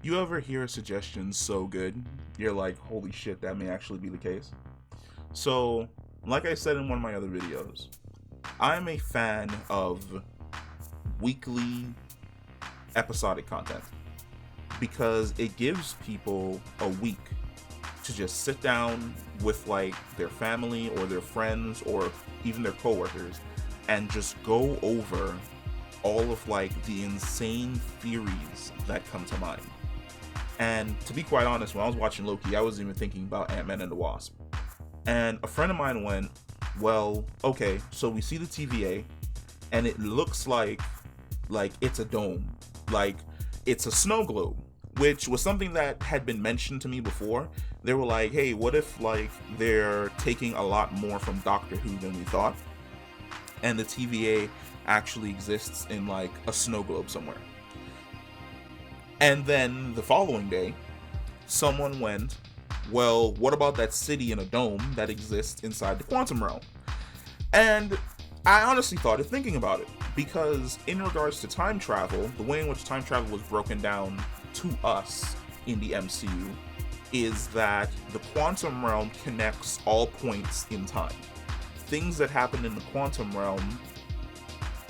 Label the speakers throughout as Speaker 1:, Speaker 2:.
Speaker 1: You ever hear a suggestion so good, you're like, holy shit, that may actually be the case? So, like I said in one of my other videos, I'm a fan of weekly episodic content because it gives people a week to just sit down with like their family or their friends or even their coworkers and just go over all of like the insane theories that come to mind. And to be quite honest, when I was watching Loki, I wasn't even thinking about Antman and the Wasp. And a friend of mine went, well, okay, so we see the TVA, and it looks like it's a dome, like it's a snow globe, which was something that had been mentioned to me before. They were like, hey, what if like they're taking a lot more from Doctor Who than we thought, and the TVA actually exists in like a snow globe somewhere. And then the following day, someone went, well, what about that city in a dome that exists inside the quantum realm? And I honestly thought of thinking about it, because in regards to time travel, the way in which time travel was broken down to us in the MCU is that the quantum realm connects all points in time. Things that happen in the quantum realm,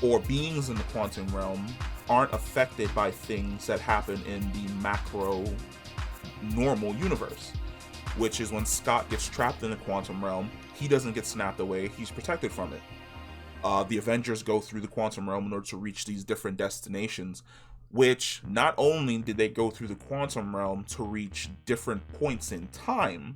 Speaker 1: or beings in the quantum realm, aren't affected by things that happen in the macro normal universe, which is when Scott gets trapped in the quantum realm, he doesn't get snapped away, he's protected from it. The Avengers go through the quantum realm in order to reach these different destinations, which not only did they go through the quantum realm to reach different points in time,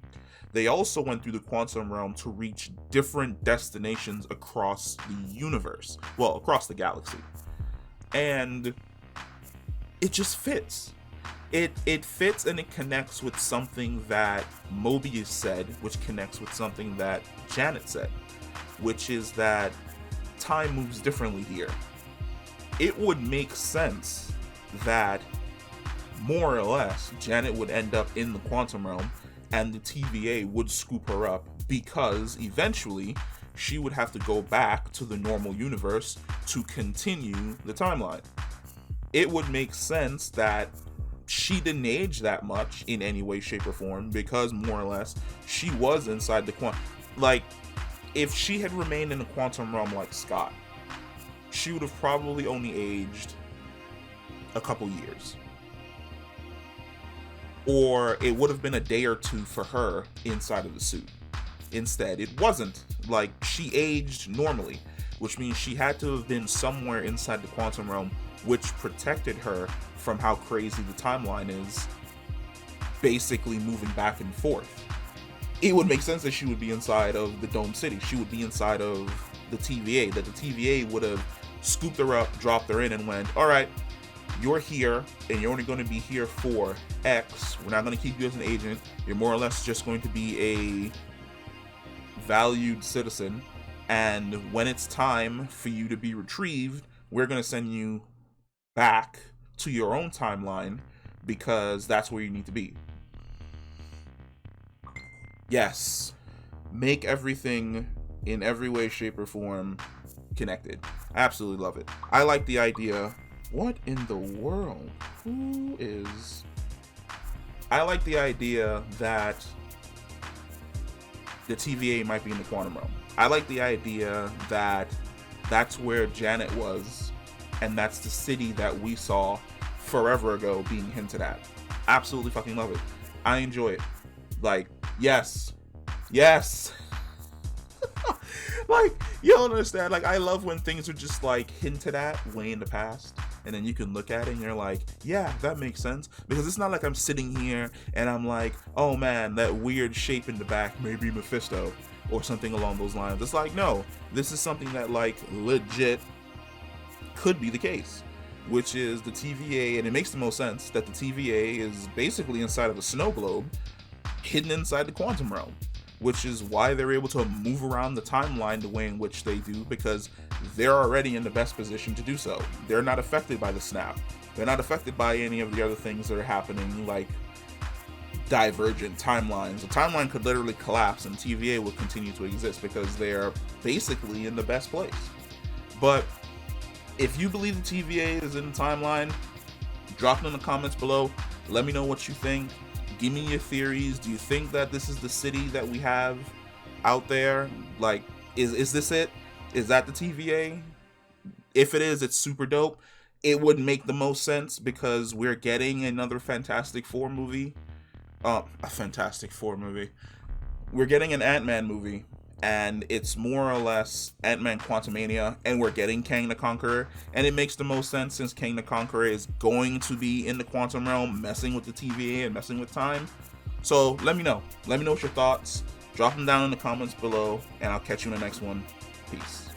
Speaker 1: they also went through the quantum realm to reach different destinations across the universe, well, across the galaxy. And it just fits. It fits, and it connects with something that Mobius said, which connects with something that Janet said, which is that time moves differently here. It would make sense that more or less Janet would end up in the quantum realm and the TVA would scoop her up, because eventually she would have to go back to the normal universe to continue the timeline. It would make sense that she didn't age that much in any way, shape, or form, because more or less she was inside the quantum. Like, if she had remained in the quantum realm like Scott, she would have probably only aged a couple years. Or it would have been a day or two for her inside of the suit. Instead, it wasn't. Like, she aged normally, which means she had to have been somewhere inside the quantum realm, which protected her from how crazy the timeline is, basically moving back and forth. It would make sense that she would be inside of the Dome City. She would be inside of the TVA, that the TVA would have scooped her up, dropped her in, and went, all right, you're here, and you're only going to be here for X. We're not going to keep you as an agent. You're more or less just going to be a valued citizen, and when it's time for you to be retrieved, we're going to send you back to your own timeline, because that's where you need to be. Yes, make everything in every way, shape, or form connected. I absolutely love it. I like the idea. What in the world? Who is... I like the idea that the TVA might be in the quantum realm. I like the idea that that's where Janet was, and that's the city that we saw forever ago being hinted at. Absolutely fucking love it. I enjoy it. Like, yes. Yes. Like, you don't understand. Like, I love when things are just like hinted at way in the past, and then you can look at it and you're like, yeah, that makes sense. Because it's not like I'm sitting here and I'm like, oh man, that weird shape in the back may be Mephisto or something along those lines. It's like, no, this is something that like legit could be the case, which is the TVA. And it makes the most sense that the TVA is basically inside of a snow globe hidden inside the quantum realm, which is why they're able to move around the timeline the way in which they do, because they're already in the best position to do so. They're not affected by the snap. They're not affected by any of the other things that are happening, like divergent timelines. The timeline could literally collapse and TVA will continue to exist because they're basically in the best place. But if you believe the TVA is in the timeline, drop it in the comments below. Let me know what you think. Give me your theories. Do you think that this is the city that we have out there? Like, is this it? Is that the TVA? If it is, it's super dope. It would make the most sense because we're getting another Fantastic Four movie. A Fantastic Four movie. We're getting an Ant-Man movie, and it's more or less Ant-Man Quantumania, and we're getting Kang the Conqueror, and it makes the most sense since Kang the Conqueror is going to be in the quantum realm, messing with the TVA and messing with time. So let me know. Let me know what your thoughts. Drop them down in the comments below, and I'll catch you in the next one. Peace.